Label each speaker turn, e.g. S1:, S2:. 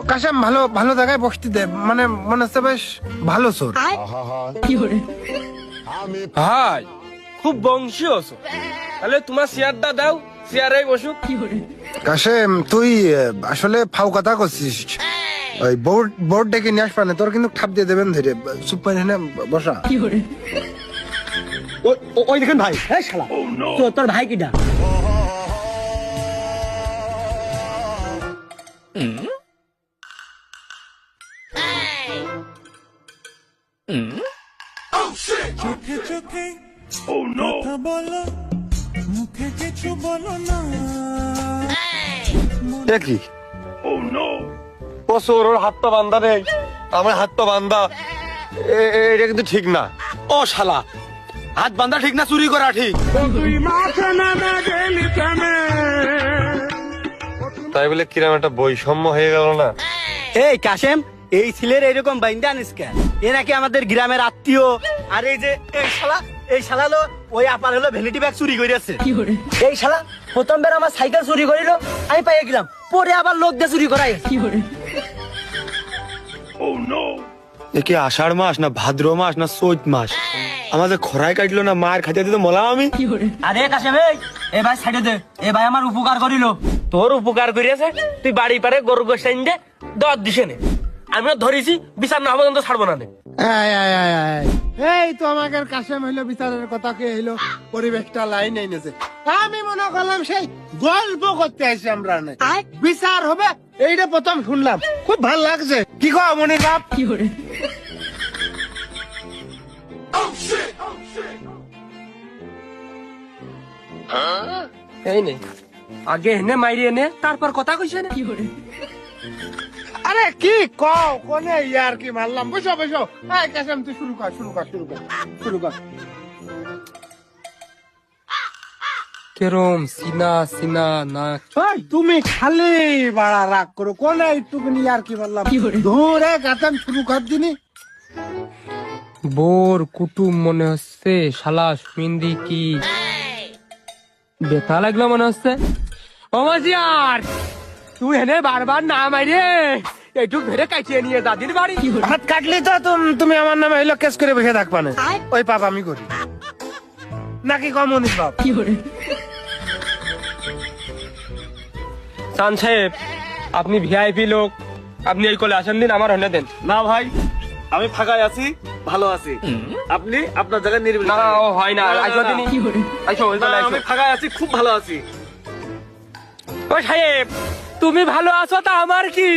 S1: কাশেম ভালো ভালো জায়গায় বসতে দে, মানে মনে হচ্ছে বেশ ভালো চোর।
S2: ভাই খুব বংশীয় আছো, তাহলে তোমার চেয়ারটা দাও, চেয়ারে বসুক।
S1: কাশেম তুই আসলে ফাউ কথা করছিস। ওই বোর্ড ডেকে নিয়ে আসবা না, তোর কিন্তু ঠাপ দিয়ে দেবেন ধরে। চুপ করে এখানে বসা।
S3: ওই দেখেন ভাই, এই শালা তোর ভাই কিটা?
S4: চোখে চোখে কথা বলো, মুখে কিছু বলো না।
S2: কি ও চোর, ওর হাত পা বান্ধা নেই, আমার হাত পা বান্ধা, এটা কিন্তু ঠিক না।
S3: ও শালা, হাত বান্ধা ঠিক না চুরি করা ঠিক?
S2: তাই বলে কিরম একটা বৈষম্য হয়ে গেল না?
S3: এই কাশেম, এই ছেলের এরকম বাইন্দা আনিস কেন? এ নাকি আমাদের গ্রামের আত্মীয়। আর এই শালা লো ওই আপার হলো ভ্যানিটি ব্যাগ চুরি করেছে। এই শালা প্রথমবার আমার সাইকেল চুরি করিল, আমি পাইয়ে গেলাম, পরে আবার লোক দিয়ে চুরি করাই।
S2: এ কি আষাঢ় মাস না ভাদ্র মাস না চৈত মাস? আমাদের খরায় কাটলো না, মার খাইতে দিতে মলাম আমি।
S3: আরে কাশেম, এই ভাই সাইডে দে, এই ভাই আমার উপকার করিল।
S5: তোর উপকার করিয়াছে, তুই বাড়ি পারে গরু গোসাইন দে, দর দিছে নে। আমিও ধরেছি, বিচার না পর্যন্ত ছাড়বো না নে।
S1: এই তো আমাদের কাশেম হইলো বিচারের কথা কে হইলো, পরিবেশটা লাইন এনেছে। আমি মনে করলাম সেই গল্প করতে আসি আমরা, না বিচার হবে এইটা প্রথম শুনলাম, খুব ভালো লাগছে। কি কো মনির বাপ?
S5: এই নে, আগে এনে মাইরিয়ে নে, তারপর কথা কইছে না।
S1: আরে কি কও কোনে ইয়ার কি মারলাম? বসো বসো। এই কাশেম তুই শুরু কর।
S5: কেরম সিনা সিনা না?
S1: এই তুমি খালি বাড়া রাগ করো, কোনে একটুখানি ইয়ার কি মারলাম? ধরে কাশেম শুরু কর দিনি।
S5: বোর কুটুম মনে হচ্ছে, শালা মিন্দি কি বেথা লাগলো মনে হচ্ছে। ও মাজিয়ার, তুই এনে বারবার না মাইরে এইটুক ধরে কাটিয়ে নিয়ে দাদির বাড়ি।
S1: হাত কাটলি তো তুমি আমার নামে হইলো কেস করে বসে থাকবা না। ওই পাপ আমি করি নাকি কম মনির বাপ?
S5: চান সাহেব, আপনি ভিআইপি লোক, আপনি এই কলে আসেন দিন, আমার হনে দেন।
S3: না ভাই, আমি ফাঁকায় আছি, ভালো আছি। আপনি আপনার জায়গায় নির্বিল।
S5: না ও হয় না, আইসো দিনই। আইসো ওই কলে আইসো।
S3: আমি ফাঁকায় আছি, খুব ভালো আছি।
S5: ও সাহেব, তুমি ভালো আছো তা আমার কি?